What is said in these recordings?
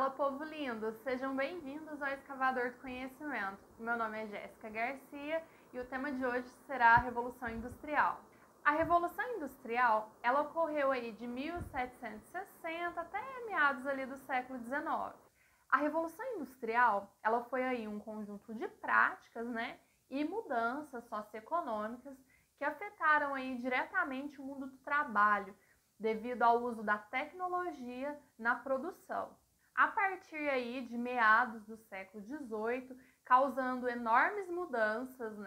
Fala, povo lindo! Sejam bem-vindos ao Escavador do Conhecimento. Meu nome é Jéssica Garcia e o tema de hoje será a Revolução Industrial. A Revolução Industrial, ela ocorreu aí de 1760 até meados ali do século XIX. A Revolução Industrial, ela foi aí um conjunto de práticas, e mudanças socioeconômicas que afetaram aí diretamente o mundo do trabalho, devido ao uso da tecnologia na produção. A partir aí de meados do século XVIII, causando enormes mudanças,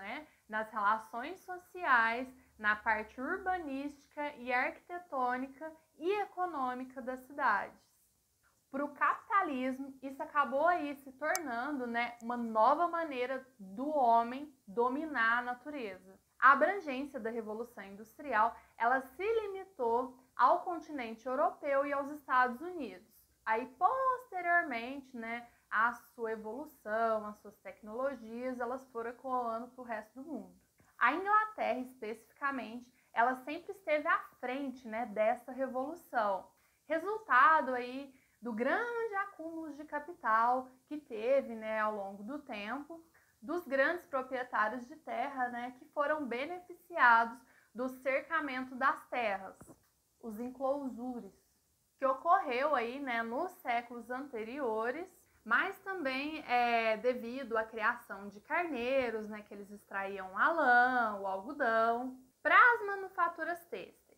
nas relações sociais, na parte urbanística e arquitetônica e econômica das cidades. Para o capitalismo, isso acabou aí se tornando, uma nova maneira do homem dominar a natureza. A abrangência da Revolução Industrial, ela se limitou ao continente europeu e aos Estados Unidos. Aí, posteriormente, a sua evolução, as suas tecnologias, elas foram ecoando para o resto do mundo. A Inglaterra, especificamente, ela sempre esteve à frente, dessa revolução. Resultado aí do grande acúmulo de capital que teve, ao longo do tempo, dos grandes proprietários de terra, que foram beneficiados do cercamento das terras, os enclosures, que ocorreu aí, nos séculos anteriores, mas também devido à criação de carneiros, que eles extraíam a lã, o algodão, para as manufaturas têxteis.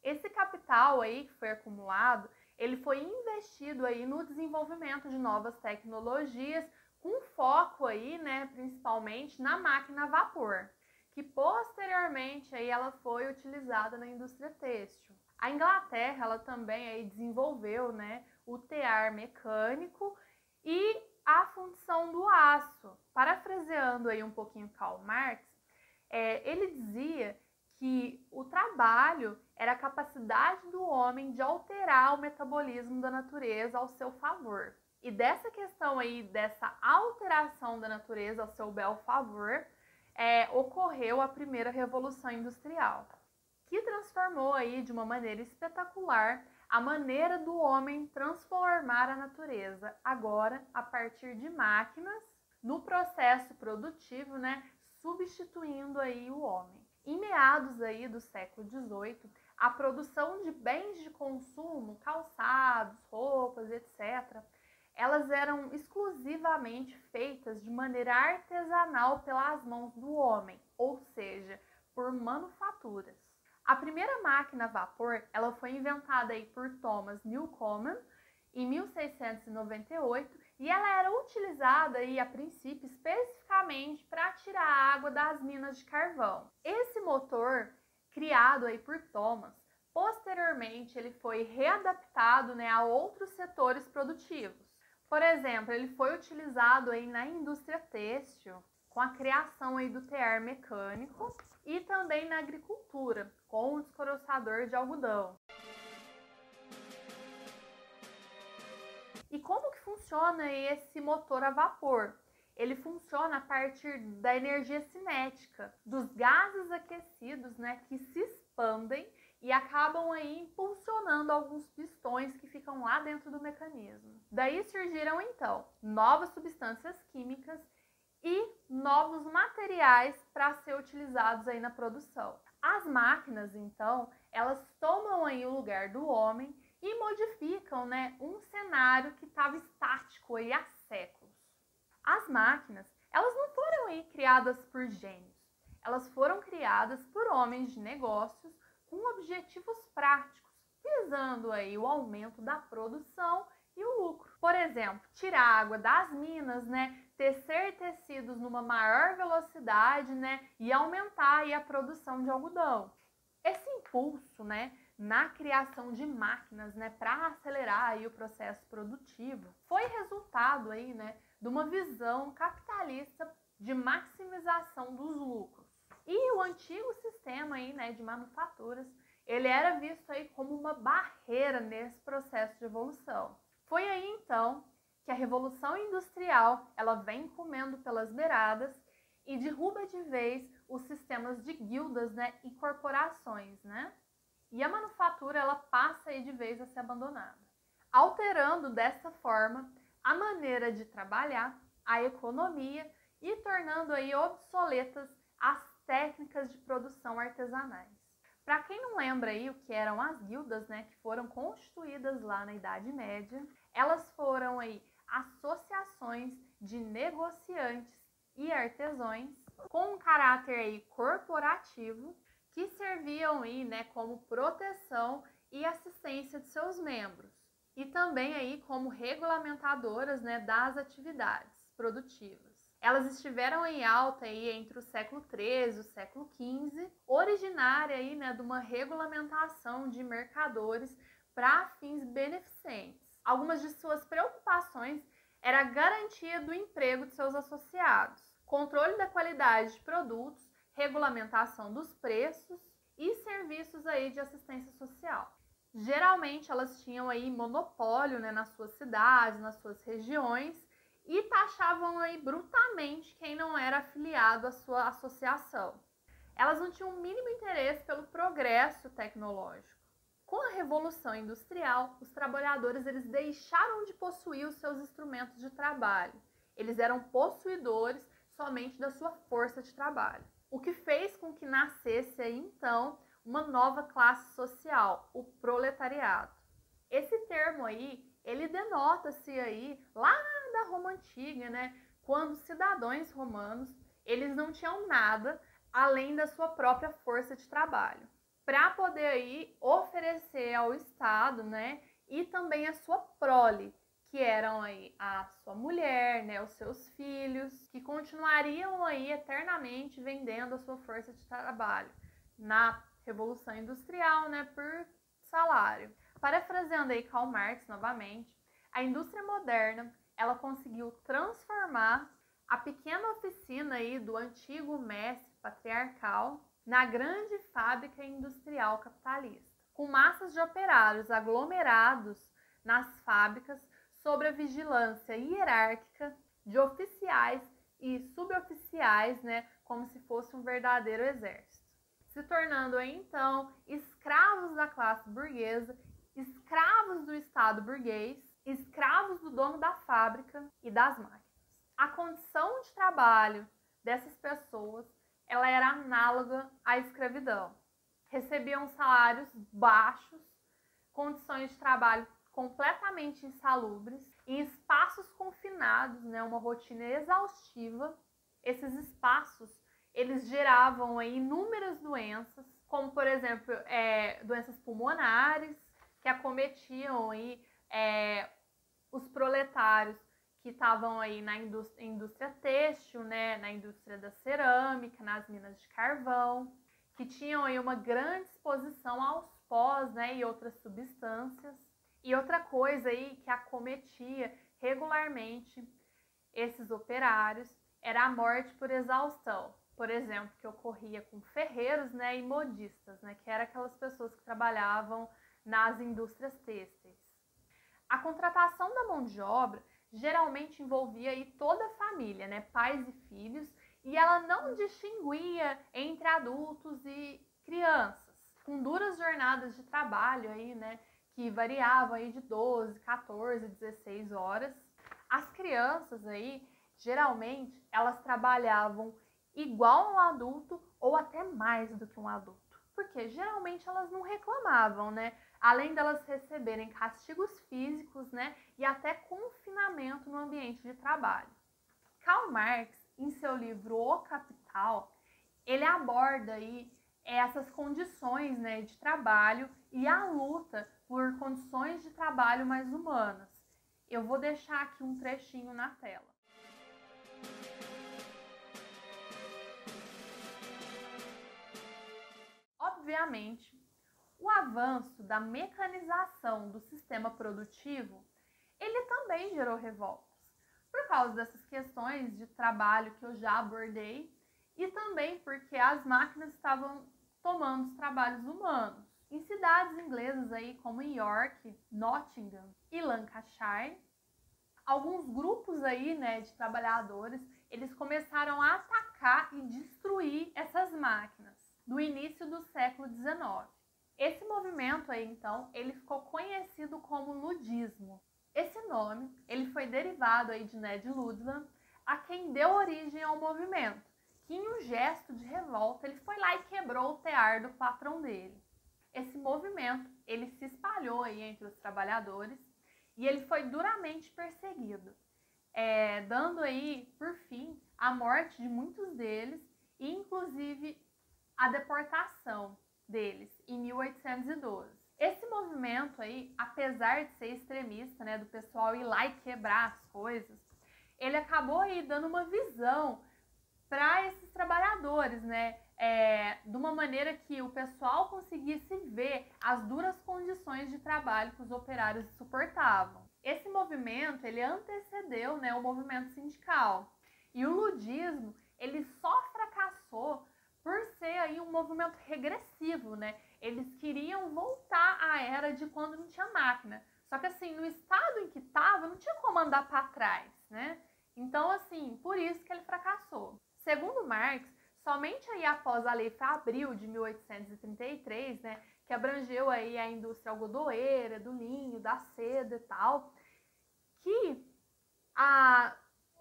Esse capital aí que foi acumulado, ele foi investido aí no desenvolvimento de novas tecnologias, com foco aí, principalmente na máquina a vapor, que posteriormente aí ela foi utilizada na indústria têxtil. A Inglaterra, ela também aí desenvolveu, o tear mecânico e a fundição do aço. Parafraseando aí um pouquinho Karl Marx, ele dizia que o trabalho era a capacidade do homem de alterar o metabolismo da natureza ao seu favor. E dessa questão aí, dessa alteração da natureza ao seu bel favor, ocorreu a primeira Revolução Industrial, que transformou aí de uma maneira espetacular a maneira do homem transformar a natureza, agora a partir de máquinas, no processo produtivo, substituindo aí o homem. Em meados aí do século XVIII, a produção de bens de consumo, calçados, roupas, etc., elas eram exclusivamente feitas de maneira artesanal pelas mãos do homem, ou seja, por manufaturas. A primeira máquina a vapor, ela foi inventada aí por Thomas Newcomen em 1698 e ela era utilizada aí a princípio especificamente para tirar a água das minas de carvão. Esse motor, criado aí por Thomas, posteriormente ele foi readaptado, a outros setores produtivos. Por exemplo, ele foi utilizado aí na indústria têxtil, com a criação aí do tear mecânico e também na agricultura, com o descoroçador de algodão. E como que funciona esse motor a vapor? Ele funciona a partir da energia cinética, dos gases aquecidos, que se expandem e acabam aí impulsionando alguns pistões que ficam lá dentro do mecanismo. Daí surgiram então novas substâncias químicas e novos materiais para ser utilizados aí na produção. As máquinas, então, elas tomam aí o lugar do homem e modificam, um cenário que estava estático aí há séculos. As máquinas, elas não foram aí criadas por gênios. Elas foram criadas por homens de negócios com objetivos práticos, visando aí o aumento da produção e o lucro. Por exemplo, tirar água das minas, tecer tecidos numa maior velocidade, e aumentar aí a produção de algodão. Esse impulso, na criação de máquinas, para acelerar aí o processo produtivo, foi resultado aí, de uma visão capitalista de maximização dos lucros. E o antigo sistema aí, de manufaturas, ele era visto aí como uma barreira nesse processo de evolução. Foi aí então que a Revolução Industrial, ela vem comendo pelas beiradas e derruba de vez os sistemas de guildas, e corporações, E a manufatura, ela passa aí de vez a ser abandonada. alterando dessa forma a maneira de trabalhar, a economia e tornando aí obsoletas as técnicas de produção artesanais. Para quem não lembra aí o que eram as guildas, né, que foram constituídas lá na Idade Média, elas foram aí associações de negociantes e artesãos com um caráter aí corporativo que serviam aí, né, como proteção e assistência de seus membros e também aí como regulamentadoras, né, das atividades produtivas. Elas estiveram em alta aí entre o século XIII e o século XV, originária aí, né, de uma regulamentação de mercadores para fins beneficentes. Algumas de suas preocupações era a garantia do emprego de seus associados, controle da qualidade de produtos, regulamentação dos preços e serviços aí de assistência social. Geralmente elas tinham aí monopólio, né, nas suas cidades, nas suas regiões, e taxavam aí brutalmente quem não era afiliado à sua associação. Elas não tinham o mínimo interesse pelo progresso tecnológico. Com a Revolução Industrial, os trabalhadores eles deixaram de possuir os seus instrumentos de trabalho. Eles eram possuidores somente da sua força de trabalho. O que fez com que nascesse aí, então, uma nova classe social, o proletariado. Esse termo aí, ele denota-se aí lá da Roma Antiga, né? Quando os cidadãos romanos, eles não tinham nada além da sua própria força de trabalho, para poder aí oferecer ao Estado, né? E também a sua prole, que eram aí a sua mulher, né? Os seus filhos, que continuariam aí eternamente vendendo a sua força de trabalho na Revolução Industrial, né? Por salário. Parafraseando aí Karl Marx novamente, a indústria moderna, ela conseguiu transformar a pequena oficina aí do antigo mestre patriarcal na grande fábrica industrial capitalista, com massas de operários aglomerados nas fábricas sob a vigilância hierárquica de oficiais e suboficiais, né, como se fosse um verdadeiro exército, se tornando aí então escravos da classe burguesa, escravos do Estado burguês, escravos do dono da fábrica e das máquinas. A condição de trabalho dessas pessoas, ela era análoga à escravidão. Recebiam salários baixos, condições de trabalho completamente insalubres, em espaços confinados, né, uma rotina exaustiva. Esses espaços, eles geravam aí inúmeras doenças, como por exemplo, doenças pulmonares, que acometiam aí, os proletários que estavam aí na indústria têxtil, né, na indústria da cerâmica, nas minas de carvão, que tinham aí uma grande exposição aos pós, né, e outras substâncias. E outra coisa aí que acometia regularmente esses operários era a morte por exaustão, por exemplo, que ocorria com ferreiros, né, e modistas, né, que eram aquelas pessoas que trabalhavam nas indústrias têxteis. A contratação da mão de obra geralmente envolvia aí toda a família, né, pais e filhos, e ela não distinguia entre adultos e crianças, com duras jornadas de trabalho aí, né, que variavam aí de 12, 14, 16 horas. As crianças aí, geralmente, elas trabalhavam igual a um adulto ou até mais do que um adulto, porque geralmente elas não reclamavam, né? Além delas receberem castigos físicos, né, e até confinamento no ambiente de trabalho. Karl Marx, em seu livro O Capital, ele aborda aí essas condições, né, de trabalho e a luta por condições de trabalho mais humanas. Eu vou deixar aqui um trechinho na tela. Obviamente, o avanço da mecanização do sistema produtivo, ele também gerou revoltas, por causa dessas questões de trabalho que eu já abordei, e também porque as máquinas estavam tomando os trabalhos humanos. Em cidades inglesas aí como York, Nottingham e Lancashire, alguns grupos aí, né, de trabalhadores, eles começaram a atacar e destruir essas máquinas no início do século XIX. Esse movimento aí, então, ele ficou conhecido como ludismo. Esse nome, ele foi derivado aí de Ned Ludlam, a quem deu origem ao movimento, que em um gesto de revolta, ele foi lá e quebrou o tear do patrão dele. Esse movimento, ele se espalhou aí entre os trabalhadores e ele foi duramente perseguido, dando aí, por fim, a morte de muitos deles e, inclusive, a deportação deles em 1812. Esse movimento aí, apesar de ser extremista, né, do pessoal ir lá e quebrar as coisas, ele acabou aí dando uma visão para esses trabalhadores, né, de uma maneira que o pessoal conseguisse ver as duras condições de trabalho que os operários suportavam. Esse movimento, ele antecedeu, né, o movimento sindical. E o ludismo, ele só fracassou por ser aí um movimento regressivo, né? Eles queriam voltar à era de quando não tinha máquina. Só que assim, no estado em que estava, não tinha como andar para trás, né? Então, assim, por isso que ele fracassou. Segundo Marx, somente aí após a Lei Fabril de 1833, né, que abrangeu aí a indústria algodoeira, do linho, da seda e tal, que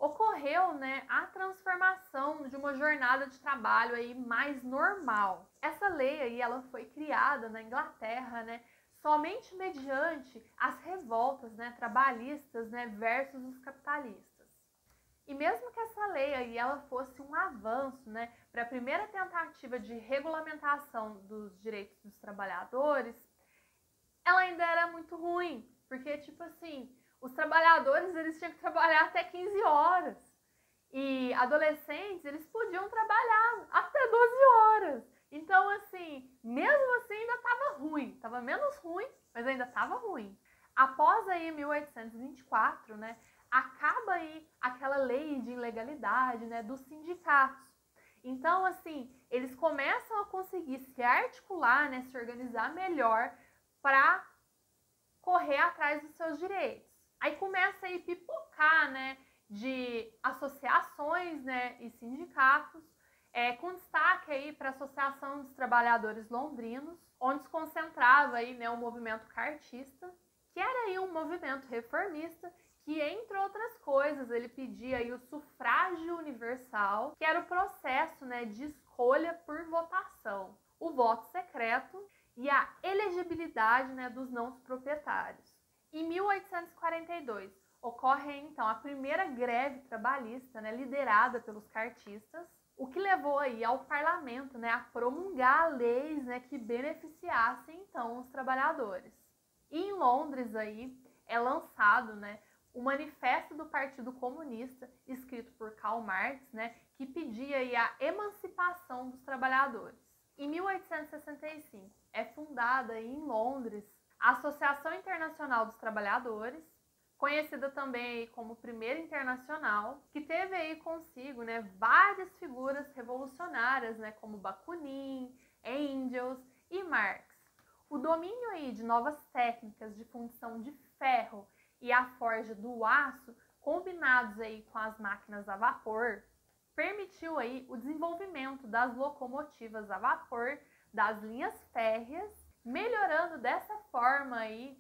ocorreu, né, a transformação de uma jornada de trabalho aí mais normal. Essa lei aí, ela foi criada na Inglaterra, né, somente mediante as revoltas, né, trabalhistas, né, versus os capitalistas. E mesmo que essa lei aí, ela fosse um avanço, né, para a primeira tentativa de regulamentação dos direitos dos trabalhadores, ela ainda era muito ruim, porque, tipo assim, os trabalhadores, eles tinham que trabalhar até 15 horas. E adolescentes, eles podiam trabalhar até 12 horas. Então, assim, mesmo assim ainda estava ruim. Estava menos ruim, mas ainda estava ruim. Após aí 1824, né, acaba aí aquela lei de ilegalidade, né, dos sindicatos. Então, assim, eles começam a conseguir se articular, né, se organizar melhor para correr atrás dos seus direitos. Aí começa a pipocar, né, de associações, né, e sindicatos, com destaque aí para a Associação dos Trabalhadores Londrinos, onde se concentrava aí, né, o movimento cartista, que era aí um movimento reformista que, entre outras coisas, ele pedia aí o sufrágio universal, que era o processo, né, de escolha por votação, o voto secreto e a elegibilidade, né, dos não proprietários. Em 1842, ocorre então a primeira greve trabalhista, né, liderada pelos cartistas, o que levou aí ao parlamento, né, a promulgar leis, né, que beneficiassem então os trabalhadores. E em Londres aí é lançado, né, o Manifesto do Partido Comunista, escrito por Karl Marx, né, que pedia aí a emancipação dos trabalhadores. Em 1865 é fundada aí em Londres a Associação Internacional dos Trabalhadores, conhecida também como Primeira Internacional, que teve aí consigo, né, várias figuras revolucionárias, né, como Bakunin, Engels e Marx. O domínio aí de novas técnicas de fundição de ferro e a forja do aço, combinados aí com as máquinas a vapor, permitiu aí o desenvolvimento das locomotivas a vapor, das linhas férreas, melhorando dessa forma aí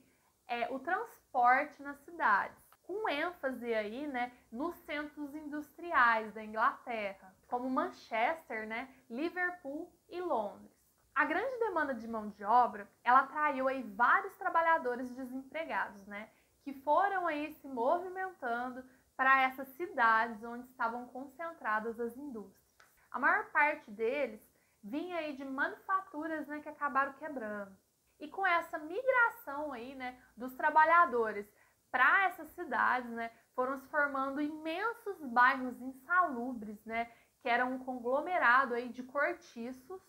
o transporte nas cidades, com ênfase aí, né, nos centros industriais da Inglaterra, como Manchester, né, Liverpool e Londres. A grande demanda de mão de obra, ela atraiu aí vários trabalhadores desempregados, né, que foram aí se movimentando para essas cidades onde estavam concentradas as indústrias. A maior parte deles vinha aí de manufaturas, né, que acabaram quebrando. E com essa migração aí, né, dos trabalhadores para essas cidades, né, foram se formando imensos bairros insalubres, né, que eram um conglomerado aí de cortiços,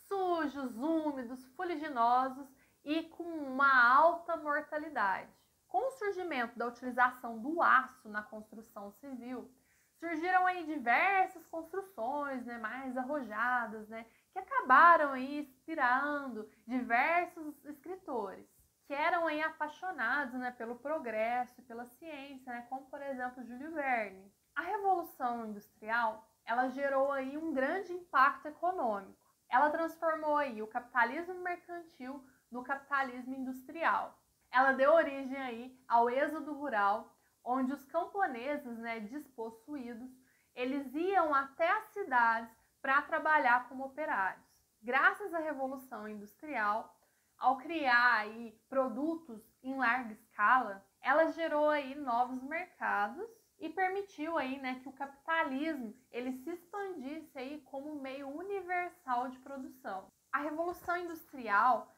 sujos, úmidos, fuliginosos e com uma alta mortalidade. Com o surgimento da utilização do aço na construção civil, surgiram aí diversas construções, né, mais arrojadas, né, que acabaram aí inspirando diversos escritores que eram aí apaixonados, né, pelo progresso e pela ciência, né, como por exemplo Júlio Verne. A Revolução Industrial, ela gerou aí um grande impacto econômico. Ela transformou aí o capitalismo mercantil no capitalismo industrial. Ela deu origem aí ao êxodo rural, onde os camponeses, né, despossuídos, eles iam até as cidades para trabalhar como operários. Graças à Revolução Industrial, ao criar aí produtos em larga escala, ela gerou aí novos mercados e permitiu aí, né, que o capitalismo ele se expandisse aí como meio universal de produção. A Revolução Industrial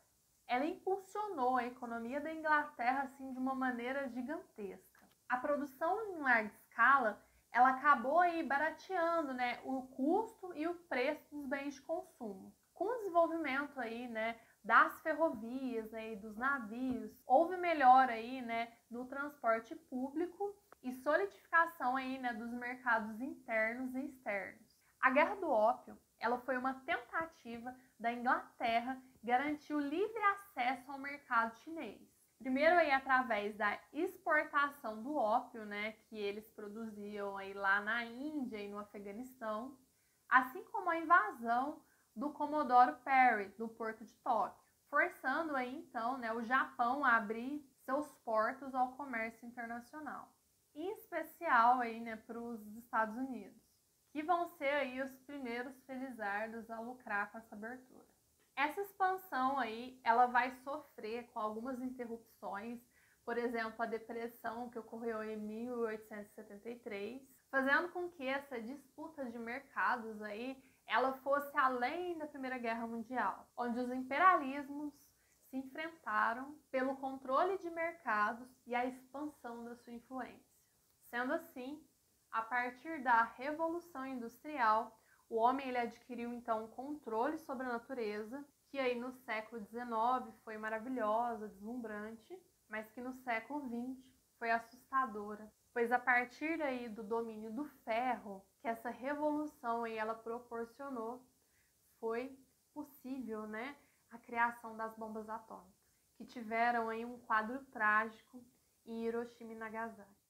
ela impulsionou a economia da Inglaterra assim de uma maneira gigantesca. A produção em larga escala ela acabou aí barateando, né, o custo e o preço dos bens de consumo. Com o desenvolvimento aí, né, das ferrovias, né, e dos navios, houve melhora aí, né, no transporte público e solidificação aí, né, dos mercados internos e externos. A Guerra do Ópio, ela foi uma tentativa da Inglaterra garantir o livre acesso ao mercado chinês. Primeiro aí através da exportação do ópio, né, que eles produziam aí lá na Índia e no Afeganistão, assim como a invasão do Comodoro Perry do Porto de Tóquio, forçando aí então, né, o Japão a abrir seus portos ao comércio internacional, em especial aí, né, para os Estados Unidos, que vão ser aí os primeiros felizardos a lucrar com essa abertura. Essa expansão aí, ela vai sofrer com algumas interrupções, por exemplo, a depressão que ocorreu em 1873, fazendo com que essa disputa de mercados aí, ela fosse além da Primeira Guerra Mundial, onde os imperialismos se enfrentaram pelo controle de mercados e a expansão da sua influência. Sendo assim, a partir da Revolução Industrial, o homem ele adquiriu então um controle sobre a natureza, que aí no século XIX foi maravilhosa, deslumbrante, mas que no século XX foi assustadora, pois a partir daí do domínio do ferro, que essa revolução aí ela proporcionou, foi possível, né, a criação das bombas atômicas, que tiveram aí um quadro trágico em Hiroshima e Nagasaki.